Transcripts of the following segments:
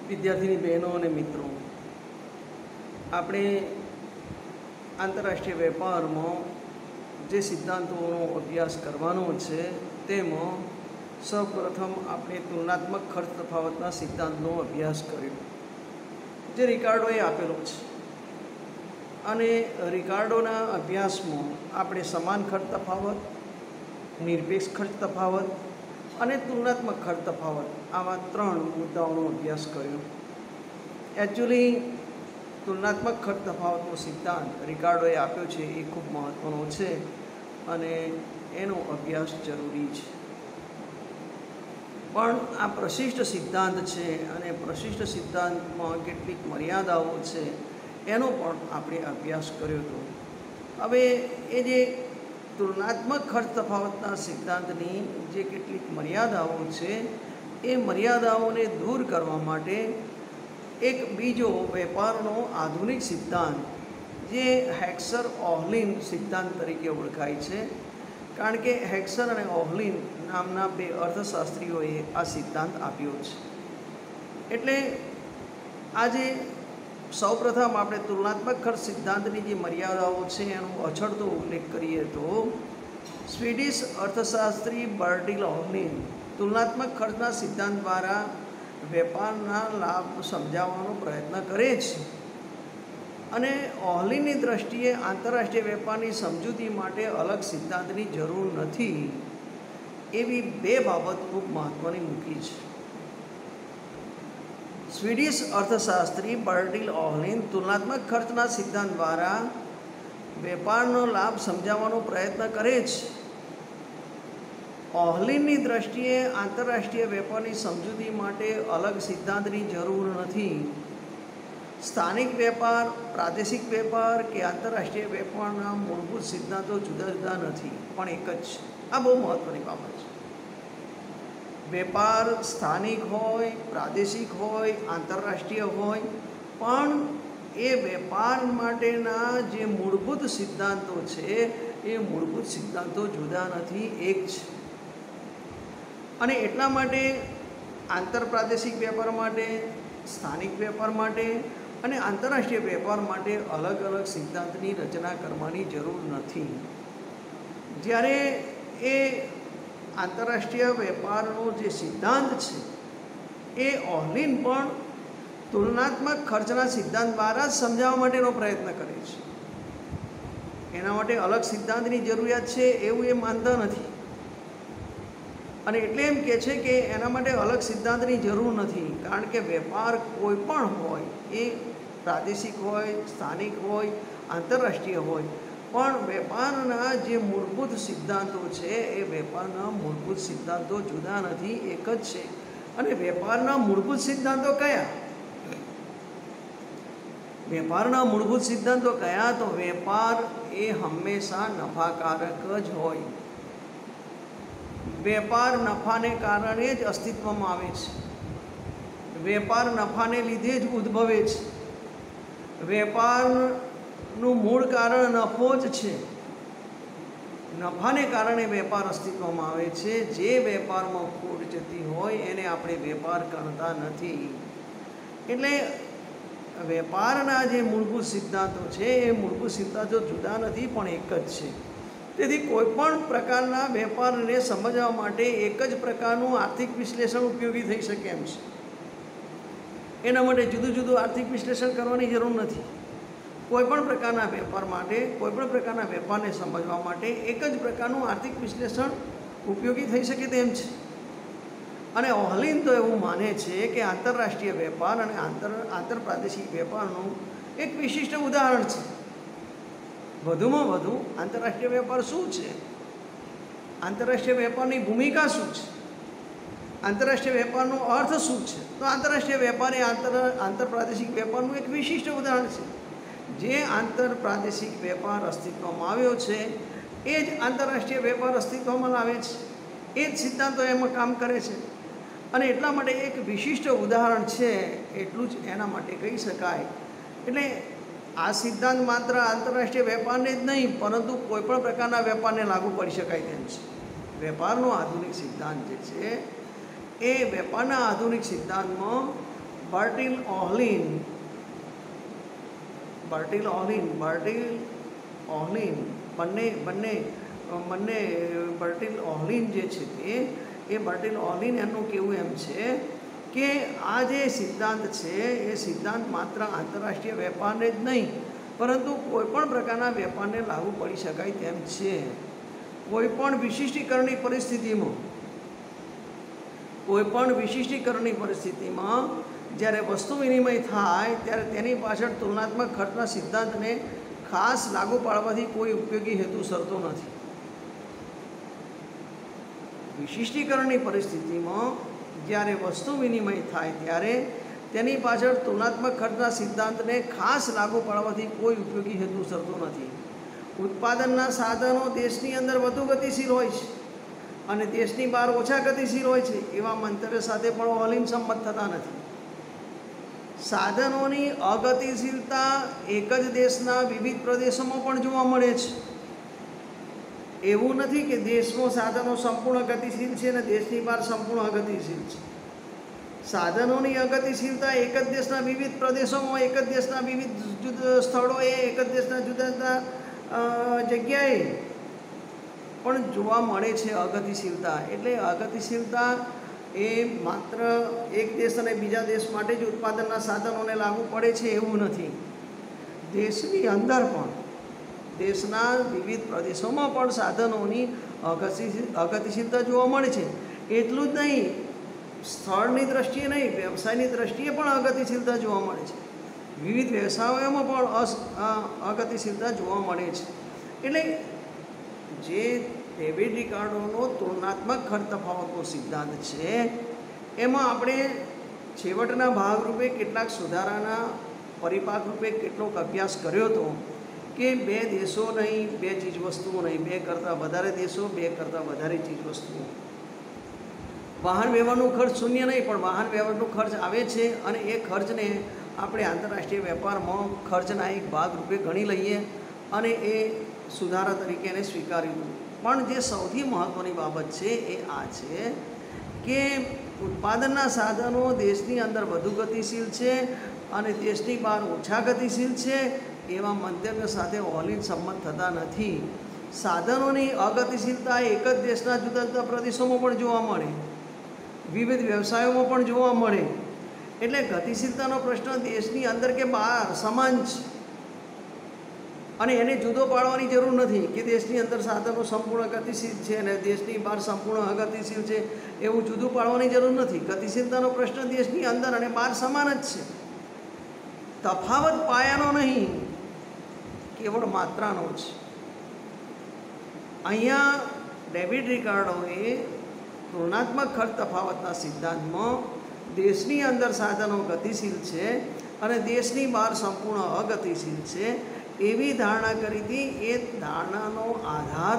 विद्यार्थी बहनों और मित्रों, આપણે आंतरराष्ट्रीय व्यापार में जे सिद्धांतों अभ्यास करवानो छे तेमां सर्वप्रथम આપણે तुलनात्मक खर्च तफावतना सिद्धांतનો अभ्यास कर्यो जे रिकार्डोए आपेलो छे। अने रिकार्डोना अभ्यासमां આપણે સમાન खर्च तफावत, निरपेक्ष खर्च तफावत અને तुलनात्मक खर्च तफावत आवा त्रण मुद्दाओं अभ्यास कर्यो। एक्चुअली तुलनात्मक खर्च तफावतनो सिद्धांत रिकार्डोए आप्यो छे ए खूब महत्वनो छे अने एनो अभ्यास जरूरी छे। पण आ प्रशिष्ट सिद्धांत छे अने प्रशिष्ट सिद्धांतमां केटलीक मर्यादाओ छे एनो पण आपणे अभ्यास कर्यो तो। हवे ए जे तुलनात्मक खर्च तफावतना सिद्धांतनी जे केटलीक मर्यादाओ छे ए मर्यादाओने दूर करवा माटे एक बीजो वेपारनो आधुनिक सिद्धांत जे हेक्सर-ओहलिन सिद्धांत तरीके ओळखाय छे। कारण के हेक्सर अने ओहलिन नामना बे अर्थशास्त्रीओए आ सिद्धांत आप्यो छे। एटले आजे सौप्रथम आपणे तुलनात्मक खर्च सिद्धांतनी जे मर्यादाओ छे एनो अछड़तो उल्लेख करीए तो स्वीडिश अर्थशास्त्री बर्टिल ओहलिन तुलनात्मक खर्चना सिद्धांत द्वारा वेपारना लाभ समजावવાનો प्रयत्न करे छे अने ओहलिननी दृष्टिए आंतरराष्ट्रीय वेपारनी समजूती माटे अलग सिद्धांतनी जरूर नथी एवी बे बाबत खूब महत्वनी मूकी छे। स्वीडिश अर्थशास्त्री बर्टिल ओहलिन तुलनात्मक खर्चना सिद्धांत द्वारा वेपारनो लाभ समजावવાનો प्रयत्न करे छे। ओहलिननी दृष्टिए आंतरराष्ट्रीय वेपारनी समजूती माटे अलग सिद्धांतनी जरूर नथी। स्थानिक वेपार, प्रादेशिक वेपार के आंतरराष्ट्रीय वेपारना मूलभूत सिद्धांतो जुदा जुदा नथी पण एक ज छे। आ बहु महत्वनी बाबत छे। वेपार स्थानिक होय, प्रादेशिक होय, आंतरराष्ट्रीय होय पण ए वेपार माटेना जे मूलभूत सिद्धांतो छे ए मूलभूत सिद्धांतो जुदा नथी, एक छे। अने एटला माटे आंतरप्रादेशिक वेपार माटे, स्थानिक वेपार माटे अने आंतरराष्ट्रीय वेपार माटे अलग अलग सिद्धांतनी रचना करवानी जरूर नथी। ज्यारे ए आंतरराष्ट्रीय वेपारनो जे सिद्धांत छे ए ओहलिन पण तुलनात्मक खर्चना सिद्धांत द्वारा समजाववा माटेनो प्रयत्न करे छे। एना माटे अलग सिद्धांतनी जरूरियात छे एवुं ए मानता नथी अने एटले एम कहे छे के एना माटे अलग सिद्धांतनी जरूर नथी। कारण के वेपार कोई पण होय ए प्रादेशिक होय, स्थानिक होय, आंतरराष्ट्रीय होय पण वेपारना जे मूलभूत सिद्धांतो छे ए वेपारना मूलभूत सिद्धांतो जुदा नथी, एक ज छे। अने वेपारना मूलभूत सिद्धांतो कया? वेपारना मूलभूत सिद्धांतो कया? तो वेपार ए हमेशा नफाकारक ज होय। वेपार नफाने कारणे ज अस्तित्वमां आवे छे। वेपार नफाने लीधे ज उद्भवे छे। वेपारनुं मूळ कारण नफो ज छे। नफाने कारणे वेपार अस्तित्वमां आवे छे। जे वेपारमां खोट जती होय एने आपणे वेपार गणता नथी। एटले वेपारना जे मूलभूत सिद्धांतो छे ए मूलभूत सिद्धांतो जुदा नथी पण एक ज छे। तेथी कोईपण प्रकारना वेपारने समजवा माटे एक ज प्रकारनुं आर्थिक विश्लेषण उपयोगी थई शके एम छे। एना माटे जुदुं जुदुं आर्थिक विश्लेषण करवानी जरूर नथी। कोईपण प्रकारना वेपार माटे, कोईपण प्रकारना वेपारने समजवा माटे एक ज प्रकारनुं आर्थिक विश्लेषण उपयोगी थई शके तेम छे। अने ओहलिन तो एवुं माने छे के आंतरराष्ट्रीय वेपार अने आंतरप्रादेशिक वेपारनुं एक विशिष्ट उदाहरण छे। વધુમાં વધુ આંતરરાષ્ટ્રીય વેપાર શું છે? આંતરરાષ્ટ્રીય વેપારની ભૂમિકા શું છે? આંતરરાષ્ટ્રીય વેપારનો અર્થ શું છે? તો આંતરરાષ્ટ્રીય વેપાર એ આંતરપ્રાદેશિક વેપારનું એક વિશિષ્ટ ઉદાહરણ છે। જે આંતરપ્રાદેશિક વેપાર અસ્તિત્વમાં આવ્યો છે એ જ આંતરરાષ્ટ્રીય વેપાર અસ્તિત્વમાં લાવે છે। એ જ સિદ્ધાંતો એમાં કામ કરે છે અને એટલા માટે એક વિશિષ્ટ ઉદાહરણ છે એટલું જ એના માટે કહી શકાય। એટલે आ सिद्धांत मात्र आंतरराष्ट्रीय वेपारने ज नहीं परंतु कोईपण प्रकारना वेपारने लागू पड़ी शकाय तेम छे। वेपारनो आधुनिक सिद्धांत जे छे ए वेपारना आधुनिक सिद्धांतमां બર્ટિલ ઓહલિન બંને બર્ટિલ ઓહલિન જે છે એ બર્ટિલ ઓહલિન એમનું કહેવું એમ છે કે આ જે સિદ્ધાંત છે એ સિદ્ધાંત માત્ર આંતરરાષ્ટ્રીય વેપારને જ નહીં પરંતુ કોઈપણ પ્રકારના વેપારને લાગુ પડી શકાય તેમ છે. કોઈપણ વિશિષ્ટીકરણની પરિસ્થિતિમાં જ્યારે વસ્તુ વિનિમય થાય ત્યારે તેની પાછળ તુલનાત્મક ખર્ચના સિદ્ધાંતને ખાસ લાગુ પાડવાથી કોઈ ઉપયોગી હેતુ સરતો નથી. વિશિષ્ટીકરણની પરિસ્થિતિમાં જ્યારે વસ્તુ વિનિમય થાય ત્યારે તેની પાછળ તુલનાત્મક ખર્ચના સિદ્ધાંતને ખાસ લાગુ પાડવાથી કોઈ ઉપયોગી હેતુ સરતો નથી. ઉત્પાદનના સાધનો દેશની અંદર વધુ ગતિશીલ હોય છે અને દેશની બહાર ઓછા ગતિશીલ હોય છે એવા મંતવ્ય સાથે પણ ઓહલિન સંમત થતા નથી. સાધનોની અગતિશીલતા એક જ દેશના વિવિધ પ્રદેશોમાં પણ જોવા મળે છે. એવું નથી કે દેશમાં સાધનો સંપૂર્ણ ગતિશીલ છે અને દેશની બહાર સંપૂર્ણ અગતિશીલ છે. સાધનોની અગતિશીલતા એક જ દેશના વિવિધ પ્રદેશોમાં, એક જ દેશના વિવિધ સ્થળોએ, એક જ દેશના જુદા જુદા જગ્યાએ પણ જોવા મળે છે. અગતિશીલતા એટલે અગતિશીલતા એ માત્ર એક દેશ અને બીજા દેશ માટે જ ઉત્પાદનના સાધનોને લાગુ પડે છે એવું નથી. દેશની અંદર પણ, દેશના વિવિધ પ્રદેશોમાં પણ સાધનોની અગતિશીલતા જોવા મળે છે. એટલું જ નહીં, સ્થળની દ્રષ્ટિએ નહીં, વ્યવસાયની દ્રષ્ટિએ પણ અગતિશીલતા જોવા મળે છે. વિવિધ વ્યવસાયોમાં પણ અગતિશીલતા જોવા મળે છે. એટલે જે ડેવિડ રિકાર્ડોનો તુલનાત્મક ખર્ચ તફાવતનો સિદ્ધાંત છે એમાં આપણે છેવટના ભાગરૂપે કેટલાક સુધારાના પરિપાક રૂપે કેટલોક અભ્યાસ કર્યો હતો કે બે દેશો નહીં, બે ચીજવસ્તુઓ નહીં, બે કરતાં વધારે દેશો, બે કરતાં વધારે ચીજવસ્તુઓ. વાહન વ્યવહારનો ખર્ચ શૂન્ય નહીં, પણ વાહન વ્યવહારનો ખર્ચ આવે છે અને એ ખર્ચને આપણે આંતરરાષ્ટ્રીય વેપારમાં ખર્ચના એક ભાગ રૂપે ગણી લઈએ અને એ સુધારા તરીકે એને સ્વીકાર્યું. પણ જે સૌથી મહત્ત્વની બાબત છે એ આ છે કે ઉત્પાદનના સાધનો દેશની અંદર વધુ ગતિશીલ છે અને દેશની બહાર ઓછા ગતિશીલ છે એવા મંતવ્ય સાથે ઓહલિન સંમત થતા નથી. સાધનોની અગતિશીલતા એક જ દેશના જુદા જુદા પ્રદેશોમાં પણ જોવા મળે, વિવિધ વ્યવસાયોમાં પણ જોવા મળે. એટલે ગતિશીલતાનો પ્રશ્ન દેશની અંદર કે બહાર સમાન છે અને એને જુદો પાડવાની જરૂર નથી કે દેશની અંદર સાધનો સંપૂર્ણ ગતિશીલ છે અને દેશની બહાર સંપૂર્ણ અગતિશીલ છે એવું જુદું પાડવાની જરૂર નથી. ગતિશીલતાનો પ્રશ્ન દેશની અંદર અને બહાર સમાન જ છે. તફાવત પાયાનો નહીં, કેવળ માત્રાનો છે. અહીંયા ડેવિડ રિકાર્ડોએ તુલનાત્મક ખર્ચ તફાવતના સિદ્ધાંતમાં દેશની અંદર સાધનો ગતિશીલ છે અને દેશની બહાર સંપૂર્ણ અગતિશીલ છે એવી ધારણા કરી હતી. એ ધારણાનો આધાર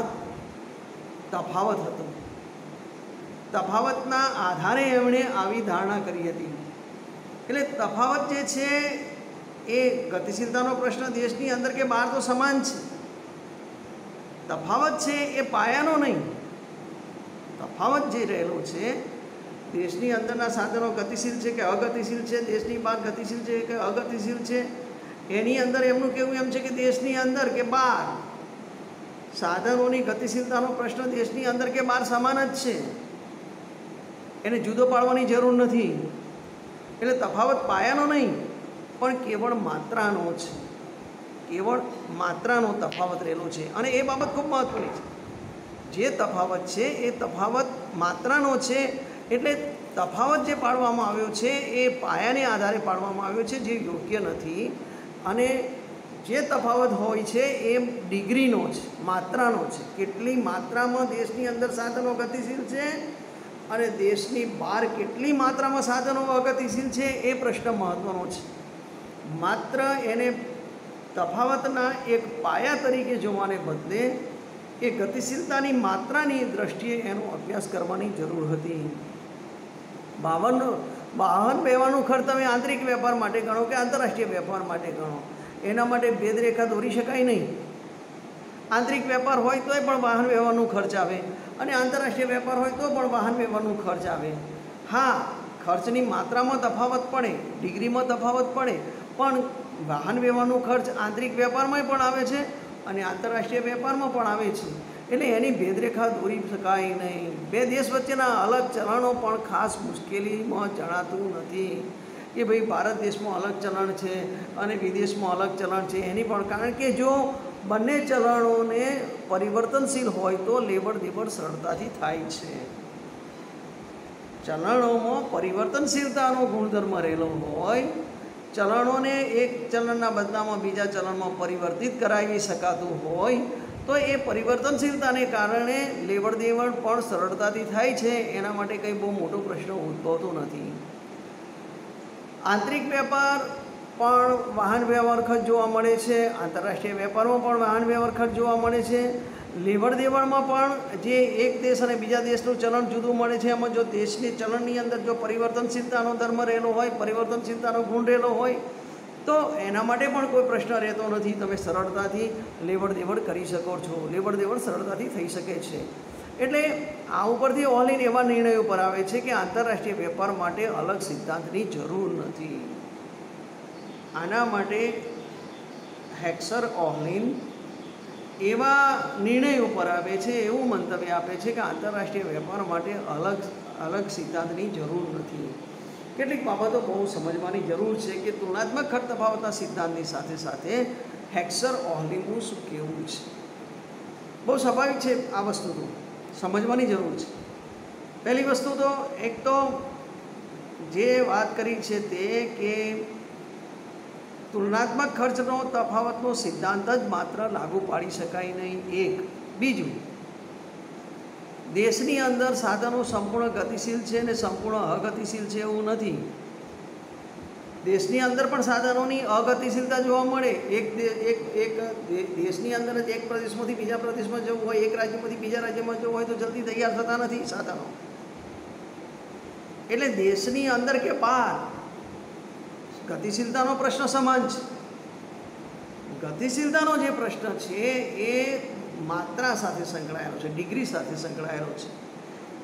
તફાવત હતો. તફાવતના આધારે એમણે આવી ધારણા કરી હતી. એટલે તફાવત જે છે એ ગતિશીલતાનો પ્રશ્ન દેશની અંદર કે બહાર તો સમાન છે. તફાવત છે એ પાયાનો નહીં. તફાવત જે રહેલો છે, દેશની અંદરના સાધનો ગતિશીલ છે કે અગતિશીલ છે, દેશની બહાર ગતિશીલ છે કે અગતિશીલ છે, એની અંદર એમનું કહેવું એમ છે કે દેશની અંદર કે બહાર સાધનોની ગતિશીલતાનો પ્રશ્ન દેશની અંદર કે બહાર સમાન જ છે, એને જુદો પાડવાની જરૂર નથી. એટલે તફાવત પાયાનો નહીં પણ કેવળ માત્રાનો છે. કેવળ માત્રાનો તફાવત રહેલો છે અને એ બાબત ખૂબ મહત્ત્વની છે. જે તફાવત છે એ તફાવત માત્રાનો છે. એટલે તફાવત જે પાડવામાં આવ્યો છે એ પાયાને આધારે પાડવામાં આવ્યો છે, જે યોગ્ય નથી. અને જે તફાવત હોય છે એ ડિગ્રીનો છે, માત્રાનો છે. કેટલી માત્રામાં દેશની અંદર સાધનો ગતિશીલ છે અને દેશની બહાર કેટલી માત્રામાં સાધનો અગતિશીલ છે એ પ્રશ્ન મહત્ત્વનો છે. માત્ર એને તફાવતના એક પાયા તરીકે જોવાને બદલે એ ગતિશીલતાની માત્રાની દૃષ્ટિએ એનો અભ્યાસ કરવાની જરૂર હતી. વાહન વ્યવહારનો ખર્ચ તમે આંતરિક વેપાર માટે ગણો કે આંતરરાષ્ટ્રીય વેપાર માટે ગણો, એના માટે ભેદરેખા દોરી શકાય નહીં. આંતરિક વેપાર હોય તોય પણ વાહન વ્યવહારનો ખર્ચ આવે અને આંતરરાષ્ટ્રીય વેપાર હોય તો પણ વાહન વ્યવહારનો ખર્ચ આવે. હા, ખર્ચની માત્રામાં તફાવત પડે, ડિગ્રીમાં તફાવત પડે, પણ વાહન વ્યવહારનો ખર્ચ આંતરિક વેપારમાં પણ આવે છે અને આંતરરાષ્ટ્રીય વેપારમાં પણ આવે છે. એટલે એની ભેદરેખા દોરી શકાય નહીં. બે દેશ વચ્ચેના અલગ ચલણો પણ ખાસ મુશ્કેલીમાં જણાતું નથી કે ભાઈ ભારત દેશમાં અલગ ચલણ છે અને વિદેશમાં અલગ ચલણ છે. એની પણ કારણ કે જો બંને ચલણોને પરિવર્તનશીલ હોય તો લેવડ દેવડ સરળતાથી થાય છે. ચલણોમાં પરિવર્તનશીલતાનો ગુણધર્મ રહેલો હોય, ચલણોને એક ચલણના બદલામાં બીજા ચલણમાં પરિવર્તિત કરાવી શકાતું હોય તો એ પરિવર્તનશીલતાને કારણે લેવડ દેવડ પણ સરળતાથી થાય છે. એના માટે કંઈ બહુ મોટો પ્રશ્ન ઉદ્ભવતો નથી. આંતરિક વેપાર પણ વાહન વ્યવહાર ખર્ચ જોવા મળે છે, આંતરરાષ્ટ્રીય વેપારમાં પણ વાહન વ્યવહાર ખર્ચ જોવા મળે છે. લેવડ દેવડમાં પણ જે એક દેશ અને બીજા દેશનું ચલણ જુદું મળે છે, એમાં જો દેશની ચલણની અંદર જો પરિવર્તનશીલતાનો ધર્મ રહેલો હોય, પરિવર્તનશીલતાનો ગુણ રહેલો હોય તો એના માટે પણ કોઈ પ્રશ્ન રહેતો નથી. તમે સરળતાથી લેવડ દેવડ કરી શકો છો, લેવડ દેવડ સરળતાથી થઈ શકે છે. એટલે આ ઉપરથી ઓલ ઇન એવા નિર્ણયો પર આવે છે કે આંતરરાષ્ટ્રીય વેપાર માટે અલગ સિદ્ધાંતની જરૂર નથી. આના માટે હેક્સર ઓહલિન એવા નિર્ણયો પર આવે છે, એવું મંતવ્ય આપે છે કે આંતરરાષ્ટ્રીય વેપાર માટે અલગ સિદ્ધાંતની જરૂર નથી. કેટલીક બાબતો બહુ સમજવાની જરૂર છે કે તુલનાત્મક ખર્ચ તફાવતના સિદ્ધાંતની સાથે સાથે હેક્સર ઓહલિનનું શું કહેવું છે. બહુ સ્વાભાવિક છે, આ વસ્તુ તો સમજવાની જરૂર છે. પહેલી વસ્તુ તો એક તો જે વાત કરી છે તે કે તુલનાત્મક ખર્ચનો તફાવતનો સિદ્ધાંત જ માત્ર લાગુ પાડી શકાય નહીં. એક બીજું, દેશની અંદર સાધનો સંપૂર્ણ ગતિશીલ છે અને સંપૂર્ણ અગતિશીલ છે એવું નથી. દેશની અંદર પણ સાધનોની અગતિશીલતા જોવા મળે. એક દેશની અંદર જ એક પ્રદેશમાંથી બીજા પ્રદેશમાં જવું હોય, એક રાજ્યમાંથી બીજા રાજ્યમાં જવું હોય તો જલ્દી તૈયાર થતા નથી સાધનો. એટલે દેશની અંદર કે બહાર ગતિશીલતાનો પ્રશ્ન સમાન છે. ગતિશીલતાનો જે પ્રશ્ન છે એ માત્રા સાથે સંકળાયેલો છે, ડિગ્રી સાથે સંકળાયેલો છે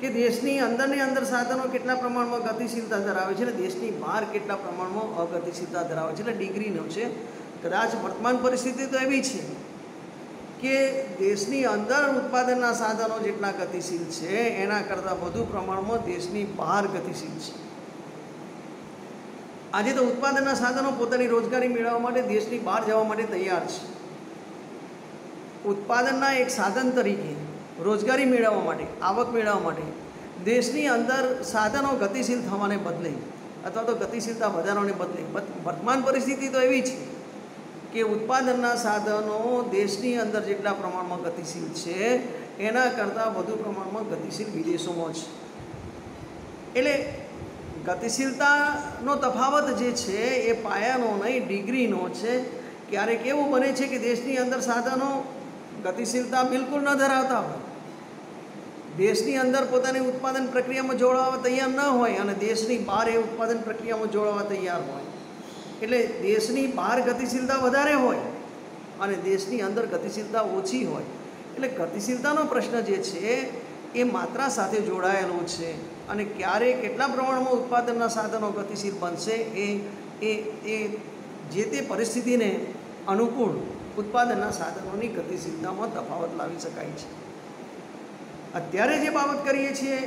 કે દેશની અંદરની અંદર સાધનો કેટલા પ્રમાણમાં ગતિશીલતા ધરાવે છે અને દેશની બહાર કેટલા પ્રમાણમાં અગતિશીલતા ધરાવે છે. એટલે ડિગ્રીનો છે. કદાચ વર્તમાન પરિસ્થિતિ તો એવી છે કે દેશની અંદર ઉત્પાદનના સાધનો જેટલા ગતિશીલ છે એના કરતાં વધુ પ્રમાણમાં દેશની બહાર ગતિશીલ છે. આજે તો ઉત્પાદનના સાધનો પોતાની રોજગારી મેળવવા માટે દેશની બહાર જવા માટે તૈયાર છે. ઉત્પાદનના એક સાધન તરીકે રોજગારી મેળવવા માટે, આવક મેળવવા માટે દેશની અંદર સાધનો ગતિશીલ થવાને બદલે અથવા તો ગતિશીલતા વધારવાને બદલે વર્તમાન પરિસ્થિતિ તો એવી છે કે ઉત્પાદનના સાધનો દેશની અંદર જેટલા પ્રમાણમાં ગતિશીલ છે એના કરતાં વધુ પ્રમાણમાં ગતિશીલ વિદેશોમાં છે. એટલે ગતિશીલતાનો તફાવત જે છે એ પાયાનો નહીં, ડિગ્રીનો છે. ક્યારેક એવું બને છે કે દેશની અંદર સાધનો ગતિશીલતા બિલકુલ ન ધરાવતા હોય, દેશની અંદર પોતાની ઉત્પાદન પ્રક્રિયામાં જોડાવા તૈયાર ન હોય અને દેશની બહાર એ ઉત્પાદન પ્રક્રિયામાં જોડાવા તૈયાર હોય. એટલે દેશની બહાર ગતિશીલતા વધારે હોય અને દેશની અંદર ગતિશીલતા ઓછી હોય. એટલે ગતિશીલતાનો પ્રશ્ન જે છે એ માત્રા સાથે જોડાયેલો છે અને ક્યારે કેટલા પ્રમાણમાં ઉત્પાદનના સાધનો ગતિશીલ બનશે એ જે તે પરિસ્થિતિને અનુકૂળ ઉત્પાદનના સાધનોની ગતિશીલતામાં તફાવત લાવી શકાય છે. અત્યારે જે બાબત કરીએ છીએ,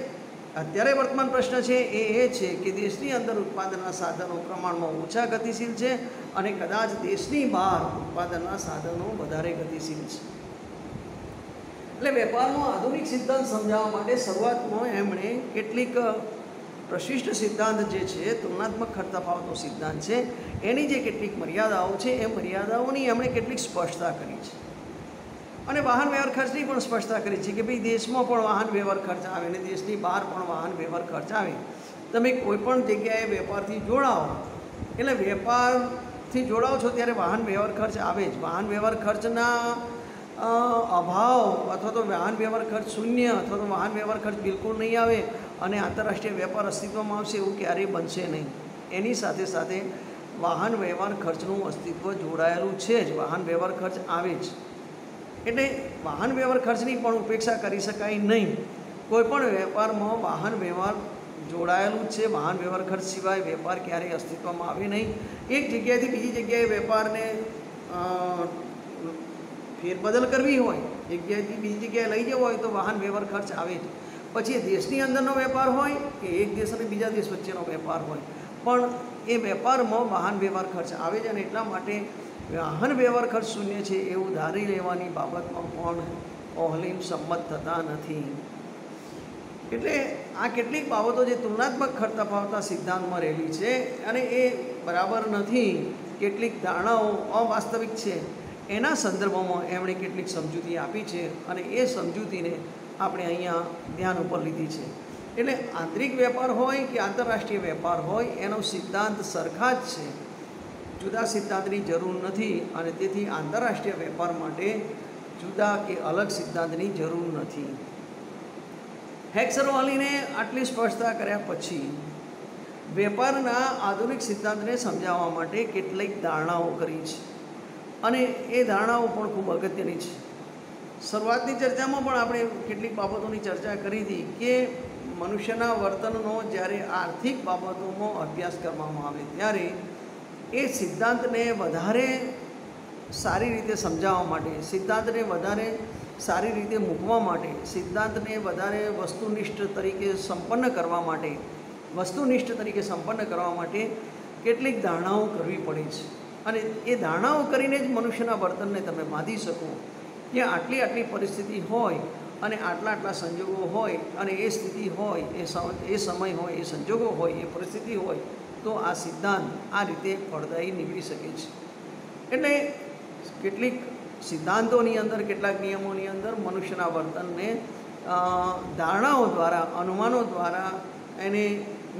અત્યારે વર્તમાન પ્રશ્ન છે એ છે કે દેશની અંદર ઉત્પાદનના સાધનો પ્રમાણમાં ઓછા ગતિશીલ છે અને કદાચ દેશની બહાર ઉત્પાદનના સાધનો વધારે ગતિશીલ છે. એટલે વેપારનો આધુનિક સિદ્ધાંત સમજાવવા માટે શરૂઆતમાં એમણે કેટલીક પ્રશિષ્ટ સિદ્ધાંત જે છે તુલનાત્મક ખર્ચ તફાવતનો સિદ્ધાંત છે એની જે કેટલીક મર્યાદાઓ છે એ મર્યાદાઓની એમણે કેટલીક સ્પષ્ટતા કરી છે અને વાહન વ્યવહાર ખર્ચની પણ સ્પષ્ટતા કરી છે કે ભાઈ દેશમાં પણ વાહન વ્યવહાર ખર્ચ આવે અને દેશની બહાર પણ વાહન વ્યવહાર ખર્ચ આવે. તમે કોઈ પણ જગ્યાએ વેપારથી જોડાઓ એટલે વેપારથી જોડાઓ છો ત્યારે વાહન વ્યવહાર ખર્ચ આવે જ. વાહન વ્યવહાર ખર્ચના અભાવ અથવા તો વાહન વ્યવહાર ખર્ચ શૂન્ય અથવા તો વાહન વ્યવહાર ખર્ચ બિલકુલ નહીં આવે અને આંતરરાષ્ટ્રીય વેપાર અસ્તિત્વમાં આવશે એવું ક્યારેય બનશે નહીં. એની સાથે સાથે વાહન વ્યવહાર ખર્ચનું અસ્તિત્વ જોડાયેલું છે જ, વાહન વ્યવહાર ખર્ચ આવે જ. એટલે વાહન વ્યવહાર ખર્ચની પણ ઉપેક્ષા કરી શકાય નહીં. કોઈપણ વેપારમાં વાહન વ્યવહાર જોડાયેલું જ છે. વાહન વ્યવહાર ખર્ચ સિવાય વેપાર ક્યારેય અસ્તિત્વમાં આવે નહીં. એક જગ્યાએથી બીજી જગ્યાએ વેપારને ફેરબદલ કરવી હોય, એક જગ્યાએથી બીજી જગ્યાએ લઈ જવો હોય તો વાહન વ્યવહાર ખર્ચ આવે જ. પછી એ દેશની અંદરનો વેપાર હોય કે એક દેશ અને બીજા દેશ વચ્ચેનો વેપાર હોય, પણ એ વેપારમાં વાહન વ્યવહાર ખર્ચ આવે છે. અને એટલા માટે વાહન વ્યવહાર ખર્ચ શૂન્ય છે એવું ધારી લેવાની બાબતમાં પણ ઓહલીમ સંમત થતા નથી. એટલે આ કેટલીક બાબતો જે તુલનાત્મક ખર્ચ તફાવતના સિદ્ધાંતમાં રહેલી છે અને એ બરાબર નથી, કેટલીક ધારણાઓ અવાસ્તવિક છે, એના સંદર્ભમાં એમણે કેટલીક સમજૂતી આપી છે અને એ સમજૂતીને આપણે અહીંયા ધ્યાન ઉપર લીધી છે. એટલે આંતરિક વેપાર હોય કે આંતરરાષ્ટ્રીય વેપાર હોય એનો સિદ્ધાંત સરખા જ છે, જુદા સિદ્ધાંતની જરૂર નથી. અને તેથી આંતરરાષ્ટ્રીય વેપાર માટે જુદા કે અલગ સિદ્ધાંતની જરૂર નથી. હેક્સર-ઓહલીને આટલી સ્પષ્ટતા કર્યા પછી વેપારના આધુનિક સિદ્ધાંતને સમજાવવા માટે કેટલીક ધારણાઓ કરી છે અને એ ધારણાઓ પણ ખૂબ અગત્યની છે. શરૂઆતની ચર્ચામાં પણ આપણે કેટલીક બાબતોની ચર્ચા કરી હતી કે મનુષ્યના વર્તનનો જ્યારે આર્થિક બાબતોમાં અભ્યાસ કરવામાં આવે ત્યારે એ સિદ્ધાંતને વધારે સારી રીતે સમજાવવા માટે, સિદ્ધાંતને વધારે સારી રીતે મૂકવા માટે, સિદ્ધાંતને વધારે વસ્તુનિષ્ઠ તરીકે સંપન્ન કરવા માટે કેટલીક ધારણાઓ કરવી પડે છે. અને એ ધારણાઓ કરીને જ મનુષ્યના વર્તનને તમે બાંધી શકો કે આટલી પરિસ્થિતિ હોય અને આટલા સંજોગો હોય અને એ સ્થિતિ હોય, એ સમય હોય, એ સંજોગો હોય, એ પરિસ્થિતિ હોય તો આ સિદ્ધાંત આ રીતે ફળદાયી નીવડી શકે છે. એટલે કેટલીક સિદ્ધાંતોની અંદર, કેટલાક નિયમોની અંદર મનુષ્યના વર્તનને ધારણાઓ દ્વારા, અનુમાનો દ્વારા એને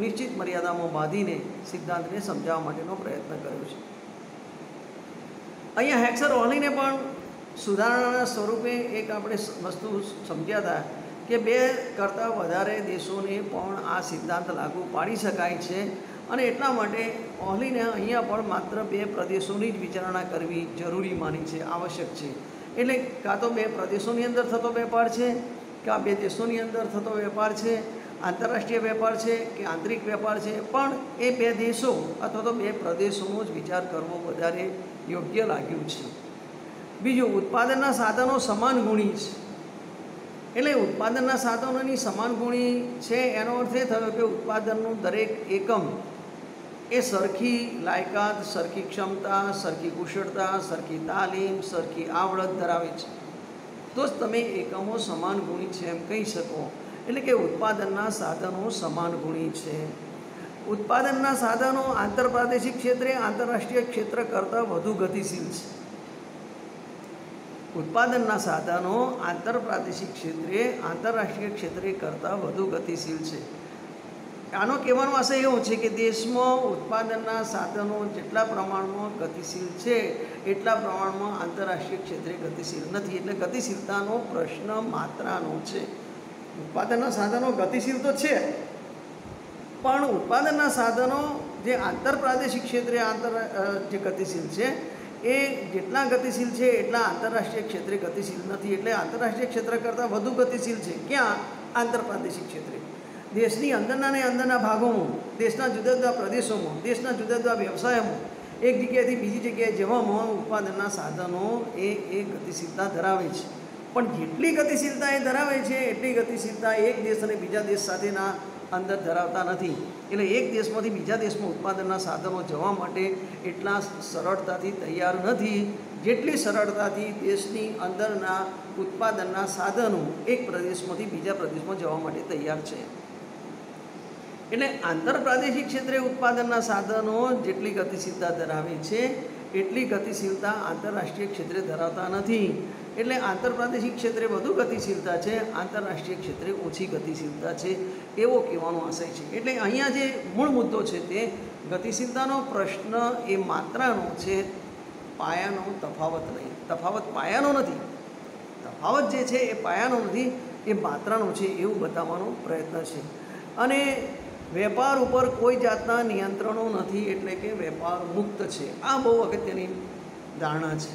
નિશ્ચિત મર્યાદામાં બાંધીને સિદ્ધાંતને સમજાવવા માટેનો પ્રયત્ન કર્યો છે. અહીંયા હેક્સર-ઓહલીને પણ સુધારણાના સ્વરૂપે એક આપણે વસ્તુ સમજ્યા હતા કે 2 કરતાં વધારે દેશોને પણ આ સિદ્ધાંત લાગુ પાડી શકાય છે. અને એટલા માટે ઓહલીને અહીંયા પણ માત્ર 2 પ્રદેશોની જ વિચારણા કરવી જરૂરી માની છે, આવશ્યક છે. એટલે કાં તો 2 પ્રદેશોની અંદર થતો વેપાર છે, કાં 2 દેશોની અંદર થતો વેપાર છે, આંતરરાષ્ટ્રીય વેપાર છે કે આંતરિક વેપાર છે, પણ એ 2 દેશો અથવા તો 2 પ્રદેશોનો જ વિચાર કરવો વધારે યોગ્ય લાગ્યું છે. બીજું, ઉત્પાદનના સાધનો સમાન ગુણી છે. એટલે ઉત્પાદનના સાધનોની સમાન ગુણી છે એનો અર્થ એ થયો કે ઉત્પાદનનું દરેક એકમ એ સરખી લાયકાત, સરખી ક્ષમતા, સરખી કુશળતા, સરખી તાલીમ, સરખી આવડત ધરાવે છે, તો જ તમે એકમો સમાન ગુણી છે એમ કહી શકો. એટલે કે ઉત્પાદનના સાધનો સમાન ગુણી છે. ઉત્પાદનના સાધનો આંતરપ્રાદેશિક ક્ષેત્રે આંતરરાષ્ટ્રીય ક્ષેત્ર કરતાં વધુ ગતિશીલ છે. ઉત્પાદનના સાધનો આંતરપ્રાદેશિક ક્ષેત્રે આંતરરાષ્ટ્રીય ક્ષેત્રે કરતાં વધુ ગતિશીલ છે. આનો કહેવાનો આશય એવો છે કે દેશમાં ઉત્પાદનના સાધનો જેટલા પ્રમાણમાં ગતિશીલ છે એટલા પ્રમાણમાં આંતરરાષ્ટ્રીય ક્ષેત્રે ગતિશીલ નથી. એટલે ગતિશીલતાનો પ્રશ્ન માત્રાનો છે. ઉત્પાદનના સાધનો ગતિશીલ તો છે, પણ ઉત્પાદનના સાધનો જે આંતરપ્રાદેશિક ક્ષેત્રે જે ગતિશીલ છે એ જેટલા ગતિશીલ છે એટલા આંતરરાષ્ટ્રીય ક્ષેત્રે ગતિશીલ નથી. એટલે આંતરરાષ્ટ્રીય ક્ષેત્ર કરતાં વધુ ગતિશીલ છે. ક્યાં? આંતરપ્રાદેશિક ક્ષેત્રે. દેશની અંદરના ને અંદરના ભાગોમાં, દેશના જુદા જુદા પ્રદેશોમાં, દેશના જુદા જુદા વ્યવસાયોમાં એક જગ્યાએથી બીજી જગ્યાએ જવામાં ઉત્પાદનના સાધનો એ ગતિશીલતા ધરાવે છે. પણ જેટલી ગતિશીલતા એ ધરાવે છે એટલી ગતિશીલતા એક દેશ અને બીજા દેશ સાથેના અંદર ધરાવતા નથી. એટલે એક દેશમાંથી બીજા દેશમાં ઉત્પાદનના સાધનો જવા માટે એટલા સરળતાથી તૈયાર નથી જેટલી સરળતાથી દેશની અંદરના ઉત્પાદનના સાધનો એક પ્રદેશમાંથી બીજા પ્રદેશમાં જવા માટે તૈયાર છે. એટલે આંતરપ્રાદેશિક ક્ષેત્રે ઉત્પાદનના સાધનો જેટલી ગતિશીલતા ધરાવે છે એટલી ગતિશીલતા આંતરરાષ્ટ્રીય ક્ષેત્રે ધરાવતા નથી. એટલે આંતરપ્રાદેશિક ક્ષેત્રે વધુ ગતિશીલતા છે, આંતરરાષ્ટ્રીય ક્ષેત્રે ઓછી ગતિશીલતા છે, એવો કહેવાનો આશય છે. એટલે અહીંયા જે મૂળ મુદ્દો છે તે ગતિશીલતાનો પ્રશ્ન એ માત્રાનો છે, પાયાનો તફાવત નહીં. તફાવત પાયાનો નથી, તફાવત જે છે એ પાયાનો નથી, એ માત્રાનો છે એવું બતાવવાનો પ્રયત્ન છે. અને વેપાર ઉપર કોઈ જાતના નિયંત્રણો નથી, એટલે કે વેપાર મુક્ત છે. આ બહુ અગત્યની ધારણા છે.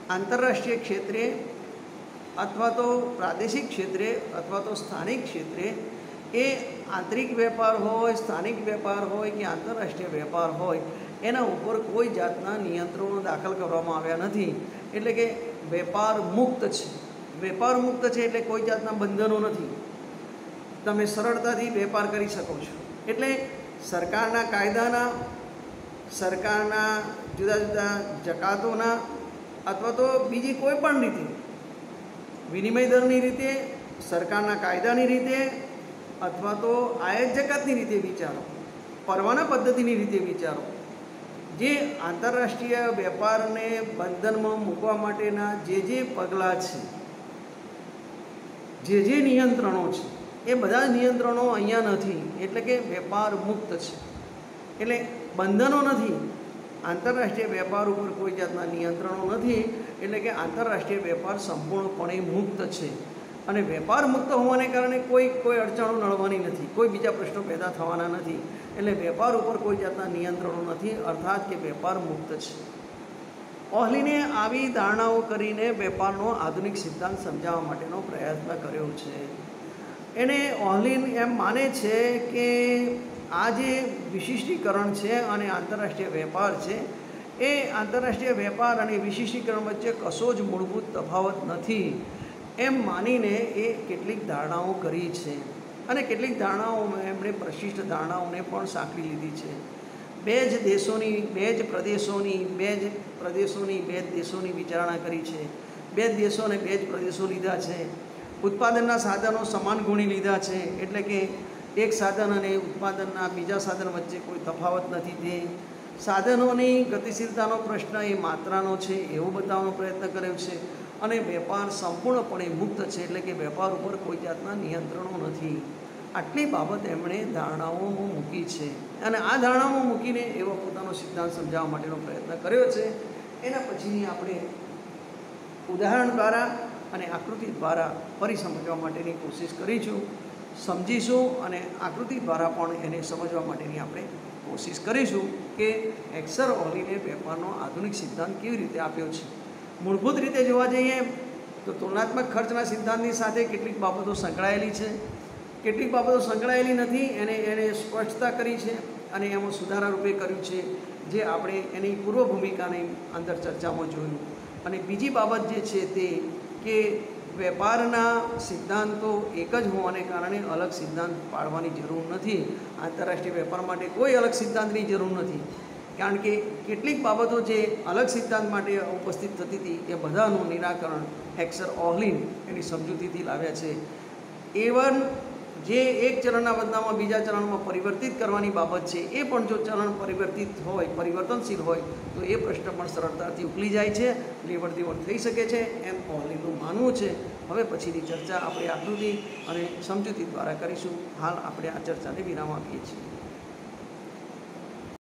આંતરરાષ્ટ્રીય ક્ષેત્રે અથવા તો પ્રાદેશિક ક્ષેત્રે અથવા તો સ્થાનિક ક્ષેત્રે એ આંતરિક વેપાર હોય, સ્થાનિક વેપાર હોય કે આંતરરાષ્ટ્રીય વેપાર હોય, એના ઉપર કોઈ જાતના નિયંત્રણો દાખલ કરવામાં આવ્યા નથી. એટલે કે વેપાર મુક્ત છે. વેપાર મુક્ત છે એટલે કોઈ જાતના બંધનો નથી. તમે સરળતાથી વેપાર કરી શકો છો. એટલે સરકારના કાયદાના, સરકારના જુદા જુદા જકાતોના અથવા તો બીજી કોઈ પણ રીતે, વિનિમય દરની રીતે, સરકારના કાયદાની રીતે અથવા તો આયાત જકાતની રીતે વિચારો, પરવાના પદ્ધતિની રીતે વિચારો, જે આંતરરાષ્ટ્રીય વેપારને બંધનમાં મૂકવા માટેના જે પગલાં છે, જે નિયંત્રણો છે, એ બધા નિયંત્રણો અહીંયા નથી. એટલે કે વેપાર મુક્ત છે. એટલે બંધનો નથી. આંતરરાષ્ટ્રીય વેપાર ઉપર કોઈ જાતના નિયંત્રણો નથી. એટલે કે આંતરરાષ્ટ્રીય વેપાર સંપૂર્ણપણે મુક્ત છે. અને વેપાર મુક્ત હોવાને કારણે કોઈ અડચણો નડવાની નથી, કોઈ બીજા પ્રશ્નો પેદા થવાના નથી. એટલે વેપાર ઉપર કોઈ જાતના નિયંત્રણો નથી, અર્થાત કે વેપાર મુક્ત છે. ઓહલીને આવી ધારણાઓ કરીને વેપારનો આધુનિક સિદ્ધાંત સમજાવવા માટેનો પ્રયત્ન કર્યો છે. એને ઓહલીન એમ માને છે કે આ જે વિશિષ્ટીકરણ છે અને આંતરરાષ્ટ્રીય વેપાર છે, એ આંતરરાષ્ટ્રીય વેપાર અને વિશિષ્ટીકરણ વચ્ચે કશો જ મૂળભૂત તફાવત નથી એમ માનીને એ કેટલીક ધારણાઓ કરી છે. અને કેટલીક ધારણાઓમાં એમણે પ્રશિષ્ટ ધારણાઓને પણ સાંકળી લીધી છે. બે જ દેશોની વિચારણા કરી છે. બે જ દેશો અને બે જ પ્રદેશો લીધા છે. ઉત્પાદનના સાધનો સમાન ગુણી લીધા છે. એટલે કે એક સાધન અને ઉત્પાદનના બીજા સાધન વચ્ચે કોઈ તફાવત નથી. તે સાધનોની ગતિશીલતાનો પ્રશ્ન એ માત્રાનો છે એવું બતાવવાનો પ્રયત્ન કર્યો છે. અને વેપાર સંપૂર્ણપણે મુક્ત છે. એટલે કે વેપાર ઉપર કોઈ જાતના નિયંત્રણો નથી. આટલી બાબત એમણે ધારણાઓમાં મૂકી છે. અને આ ધારણાઓમાં મૂકીને એવો પોતાનો સિદ્ધાંત સમજાવવા માટેનો પ્રયત્ન કર્યો છે. એના પછીની આપણે ઉદાહરણ દ્વારા અને આકૃતિ દ્વારા ફરી સમજવા માટેની કોશિશ કરીશું, સમજીશું અને આકૃતિ દ્વારા પણ એને સમજવા માટેની આપણે કોશિશ કરીશું કે હેક્સર ઓહલીને વેપારનો આધુનિક સિદ્ધાંત કેવી રીતે આપ્યો છે. મૂળભૂત રીતે જોવા જઈએ તો તુલનાત્મક ખર્ચના સિદ્ધાંતની સાથે કેટલીક બાબતો સંકળાયેલી છે, કેટલીક બાબતો સંકળાયેલી નથી. એને સ્પષ્ટતા કરી છે અને એમાં સુધારા રૂપે કર્યું છે, જે આપણે એની પૂર્વ ભૂમિકાની અંદર ચર્ચામાં જોયું. અને બીજી બાબત જે છે તે કે વેપારના સિદ્ધાંતો એક જ હોવાને કારણે અલગ સિદ્ધાંત પાડવાની જરૂર નથી. આંતરરાષ્ટ્રીય વેપાર માટે કોઈ અલગ સિદ્ધાંતની જરૂર નથી, કારણ કે કેટલીક બાબતો જે અલગ સિદ્ધાંત માટે ઉપસ્થિત થતી હતી એ બધાનું નિરાકરણ હેક્સર ઓહલીન એની સમજૂતીથી લાવ્યા છે. એવન જે એક ચલણના બદલામાં બીજા ચલણમાં પરિવર્તિત કરવાની બાબત છે, એ પણ જો ચલણ પરિવર્તિત હોય, પરિવર્તનશીલ હોય તો એ પ્રશ્ન પણ સરળતાથી ઉકલી જાય છે, લેવડ દેવડ થઈ શકે છે એમ ઓહલીનું માનવું છે. હવે પછીની ચર્ચા આપણે આકૃતિ અને સમજૂતી દ્વારા કરીશું. હાલ આપણે આ ચર્ચાને વિરામ આપીએ છીએ.